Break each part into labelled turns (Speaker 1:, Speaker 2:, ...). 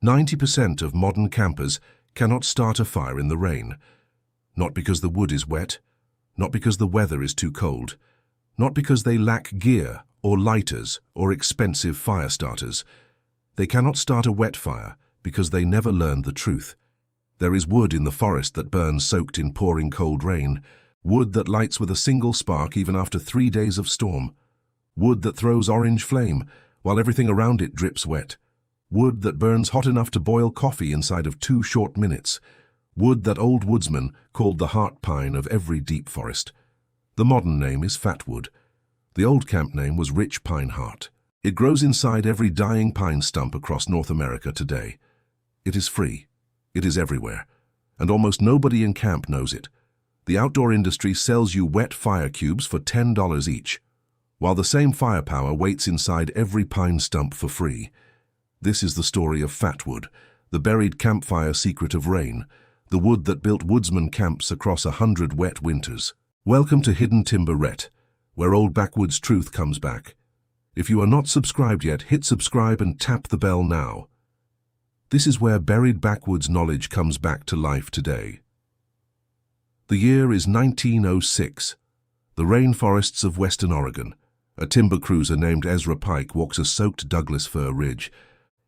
Speaker 1: 90% of modern campers cannot start a fire in the rain. Not because the wood is wet, not because the weather is too cold, not because they lack gear or lighters or expensive fire starters. They cannot start a wet fire because they never learned the truth. There is wood in the forest that burns soaked in pouring cold rain, wood that lights with a single spark even after 3 days of storm, wood that throws orange flame while everything around it drips wet, wood that burns hot enough to boil coffee inside of 2 short minutes, wood that old woodsmen called the heart pine of every deep forest. The modern name is fatwood. The old camp name was rich pine heart. It grows inside every dying pine stump across North America today. It is free. It is everywhere. And almost nobody in camp knows it. The outdoor industry sells you wet fire cubes for $10 each, while the same firepower waits inside every pine stump for free. This is the story of fatwood, the buried campfire secret of rain, the wood that built woodsman camps across 100 wet winters. Welcome to Hidden Timber Ret, where old backwoods truth comes back. If you are not subscribed yet, hit subscribe and tap the bell now. This is where buried backwoods knowledge comes back to life today. The year is 1906. The rainforests of western Oregon. A timber cruiser named Ezra Pike walks a soaked Douglas fir ridge.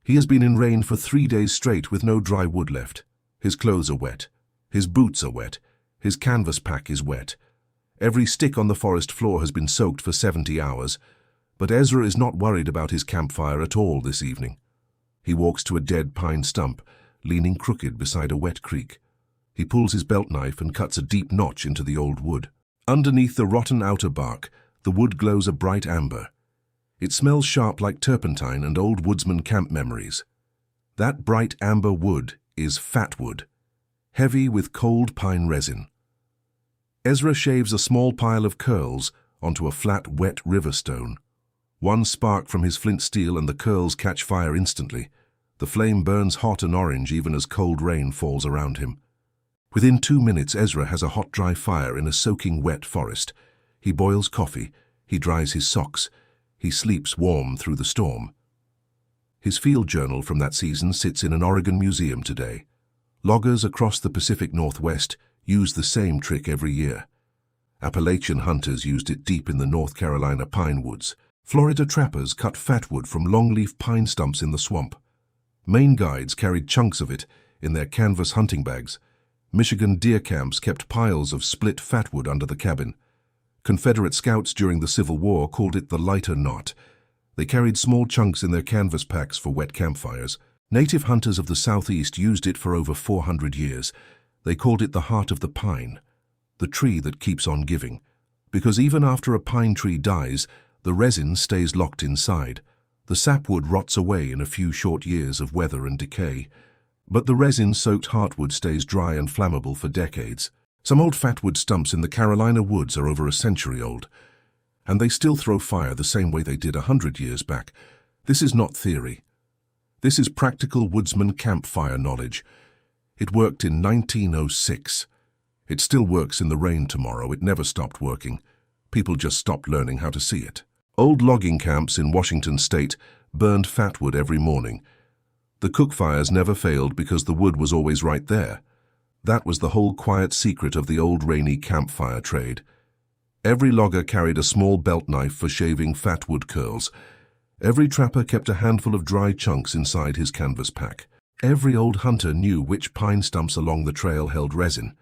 Speaker 1: He has been in rain for 3 days straight with no dry wood left. His clothes are wet. His boots are wet. His canvas pack is wet. Every stick on the forest floor has been soaked for 70 hours. But Ezra is not worried about his campfire at all this evening. He walks to a dead pine stump, leaning crooked beside a wet creek. He pulls his belt knife and cuts a deep notch into the old wood. Underneath the rotten outer bark, the wood glows a bright amber. It smells sharp like turpentine and old woodsman camp memories. That bright amber wood is fatwood, heavy with cold pine resin. Ezra shaves a small pile of curls onto a flat, wet river stone. One spark from his flint steel and the curls catch fire instantly. The flame burns hot and orange even as cold rain falls around him. Within 2 minutes, Ezra has a hot, dry fire in a soaking wet forest. He boils coffee, he dries his socks, he sleeps warm through the storm. His field journal from that season sits in an Oregon museum today. Loggers across the Pacific Northwest use the same trick every year. Appalachian hunters used it deep in the North Carolina pine woods. Florida trappers cut fatwood from longleaf pine stumps in the swamp. Maine guides carried chunks of it in their canvas hunting bags. Michigan deer camps kept piles of split fatwood under the cabin. Confederate scouts during the Civil War called it the lighter knot. They carried small chunks in their canvas packs for wet campfires. Native hunters of the Southeast used it for over 400 years. They called it the heart of the pine, the tree that keeps on giving. Because even after a pine tree dies, the resin stays locked inside. The sapwood rots away in a few short years of weather and decay. But the resin-soaked heartwood stays dry and flammable for decades. Some old fatwood stumps in the Carolina woods are over a century old, and they still throw fire the same way they did 100 years back. This is not theory. This is practical woodsman campfire knowledge. It worked in 1906. It still works in the rain tomorrow. It never stopped working. People just stopped learning how to see it. Old logging camps in Washington state burned fatwood every morning. The cook fires never failed because the wood was always right there. That was the whole quiet secret of the old rainy campfire trade. Every logger carried a small belt knife for shaving fatwood curls. Every trapper kept a handful of dry chunks inside his canvas pack. Every old hunter knew which pine stumps along the trail held resin.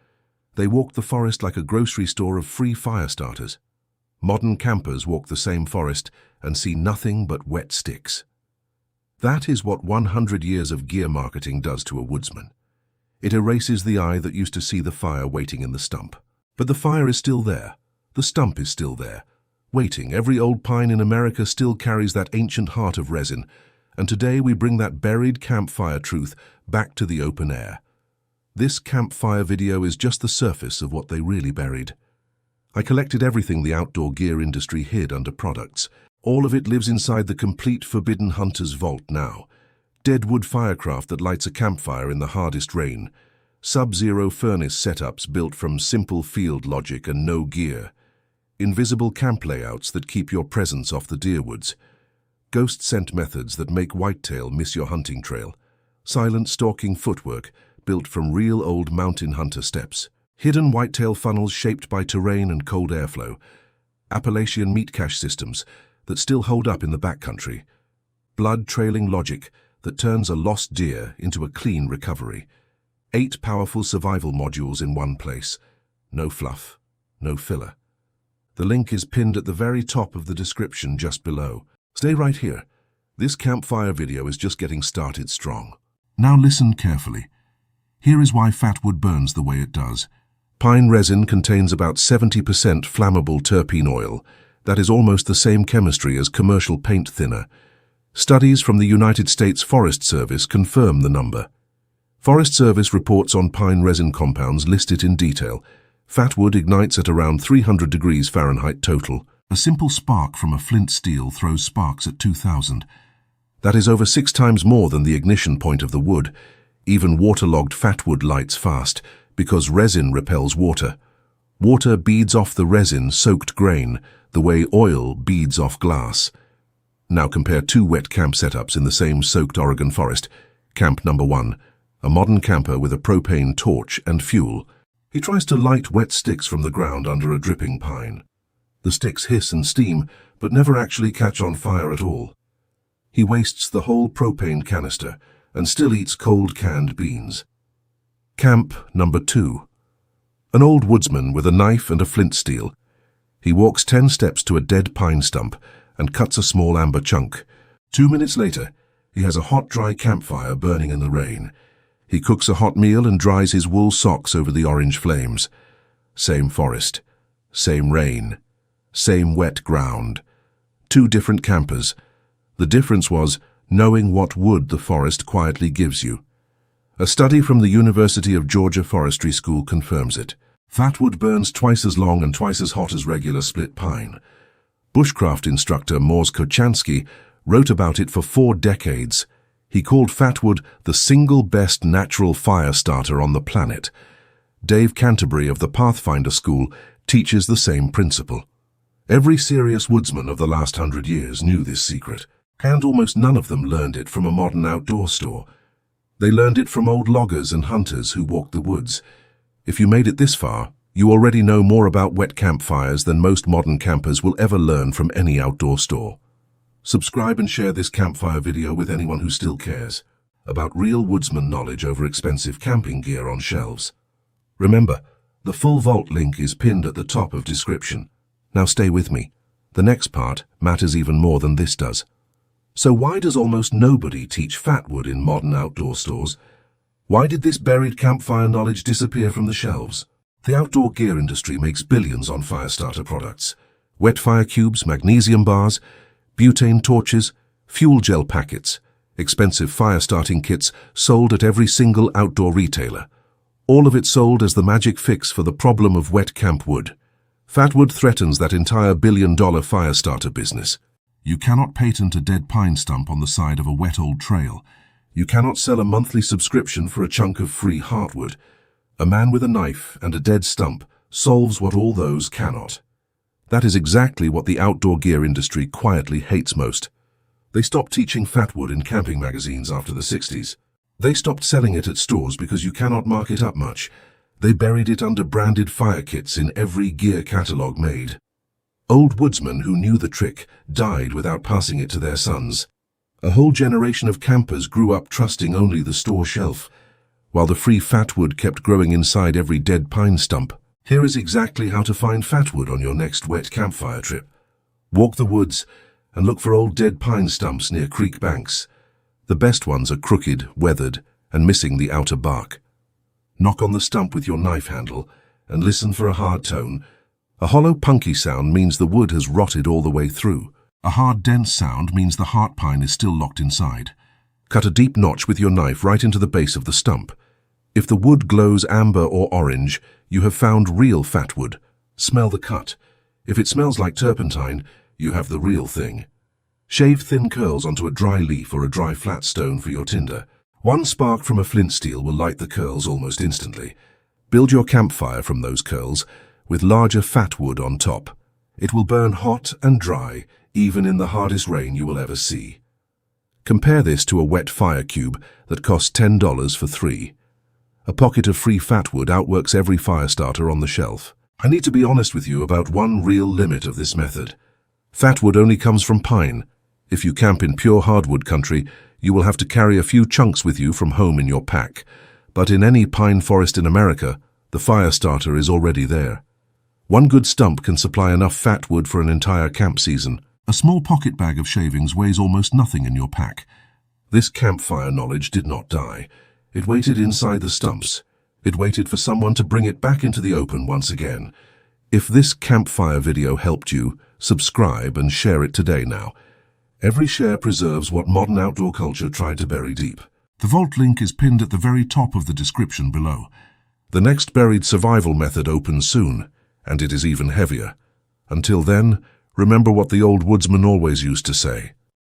Speaker 1: They walked the forest like a grocery store of free fire starters. Modern campers walk the same forest and see nothing but wet sticks. That is what 100 years of gear marketing does to a woodsman. It erases the eye that used to see the fire waiting in the stump. But the fire is still there. The stump is still there, waiting. Every old pine in America still carries that ancient heart of resin, and today we bring that buried campfire truth back to the open air. This campfire video is just the surface of what they really buried. I collected everything the outdoor gear industry hid under products. All of it lives inside the complete forbidden hunter's vault now. Dead wood firecraft that lights a campfire in the hardest rain. Sub-zero furnace setups built from simple field logic and no gear. Invisible camp layouts that keep your presence off the deer woods. Ghost scent methods that make whitetail miss your hunting trail. silent stalking footwork built from real old mountain hunter steps. Hidden whitetail funnels shaped by terrain and cold airflow. Appalachian meat cache systems that still hold up in the backcountry. Blood-trailing logic that turns a lost deer into a clean recovery. 8 powerful survival modules in one place. No fluff, no filler. The link is pinned at the very top of the description just below. Stay right here. This campfire video is just getting started strong. Now listen carefully. Here is why fatwood burns the way it does. Pine resin contains about 70% flammable terpene oil. That is almost the same chemistry as commercial paint thinner. Studies from the United States Forest Service confirm the number. Forest Service reports on pine resin compounds list it in detail. Fatwood ignites at around 300 degrees Fahrenheit total. A simple spark from a flint steel throws sparks at 2000. That is over 6 times more than the ignition point of the wood. Even waterlogged fatwood lights fast, because resin repels water. Water beads off the resin-soaked grain, the way oil beads off glass. Now compare 2 wet camp setups in the same soaked Oregon forest. Camp number 1, a modern camper with a propane torch and fuel. He tries to light wet sticks from the ground under a dripping pine. The sticks hiss and steam, but never actually catch on fire at all. He wastes the whole propane canister and still eats cold canned beans. Camp number 2. An old woodsman with a knife and a flint steel. He walks 10 steps to a dead pine stump and cuts a small amber chunk. 2 minutes later, he has a hot, dry campfire burning in the rain. He cooks a hot meal and dries his wool socks over the orange flames. Same forest, same rain, same wet ground. 2 different campers. The difference was knowing what wood the forest quietly gives you. A study from the University of Georgia Forestry School confirms it. Fatwood burns twice as long and twice as hot as regular split pine. Bushcraft instructor Kochanski wrote about it for 4 decades. He called fatwood the single best natural fire starter on the planet. Dave Canterbury of the Pathfinder School teaches the same principle. Every serious woodsman of the last 100 years knew this secret, and almost none of them learned it from a modern outdoor store. They learned it from old loggers and hunters who walked the woods. If you made it this far, you already know more about wet campfires than most modern campers will ever learn from any outdoor store. Subscribe and share this campfire video with anyone who still cares about real woodsman knowledge over expensive camping gear on shelves. Remember, the full vault link is pinned at the top of description. Now stay with me. The next part matters even more than this does. So why does almost nobody teach fatwood in modern outdoor stores? Why did this buried campfire knowledge disappear from the shelves? The outdoor gear industry makes billions on fire starter products. Wet fire cubes, magnesium bars, butane torches, fuel gel packets, expensive fire starting kits sold at every single outdoor retailer. All of it sold as the magic fix for the problem of wet camp wood. Fatwood threatens that entire billion-dollar fire starter business. You cannot patent a dead pine stump on the side of a wet old trail. You cannot sell a monthly subscription for a chunk of free heartwood. A man with a knife and a dead stump solves what all those cannot. That is exactly what the outdoor gear industry quietly hates most. They stopped teaching fatwood in camping magazines after the 60s. They stopped selling it at stores because you cannot mark it up much. They buried it under branded fire kits in every gear catalog made. Old woodsmen who knew the trick died without passing it to their sons. A whole generation of campers grew up trusting only the store shelf, while the free fatwood kept growing inside every dead pine stump. Here is exactly how to find fatwood on your next wet campfire trip. Walk the woods and look for old dead pine stumps near creek banks. The best ones are crooked, weathered, and missing the outer bark. Knock on the stump with your knife handle and listen for a hard tone. A hollow, punky sound means the wood has rotted all the way through. A hard, dense sound means the heart pine is still locked inside. Cut a deep notch with your knife right into the base of the stump. If the wood glows amber or orange, you have found real fatwood. Smell the cut. If it smells like turpentine, you have the real thing. Shave thin curls onto a dry leaf or a dry flat stone for your tinder. 1 spark from a flint steel will light the curls almost instantly. Build your campfire from those curls, with larger fatwood on top. It will burn hot and dry, even in the hardest rain you will ever see. Compare this to a wet fire cube that costs $10 for 3. A pocket of free fatwood outworks every fire starter on the shelf. I need to be honest with you about one real limit of this method. Fatwood only comes from pine. If you camp in pure hardwood country, you will have to carry a few chunks with you from home in your pack. But in any pine forest in America, the fire starter is already there. One good stump can supply enough fatwood for an entire camp season. A small pocket bag of shavings weighs almost nothing in your pack. This campfire knowledge did not die. It waited inside the stumps. It waited for someone to bring it back into the open once again. If this campfire video helped you, subscribe and share it today now. Every share preserves what modern outdoor culture tried to bury deep. The vault link is pinned at the very top of the description below. The next buried survival method opens soon, and it is even heavier. Until then, remember what the old woodsman always used to say.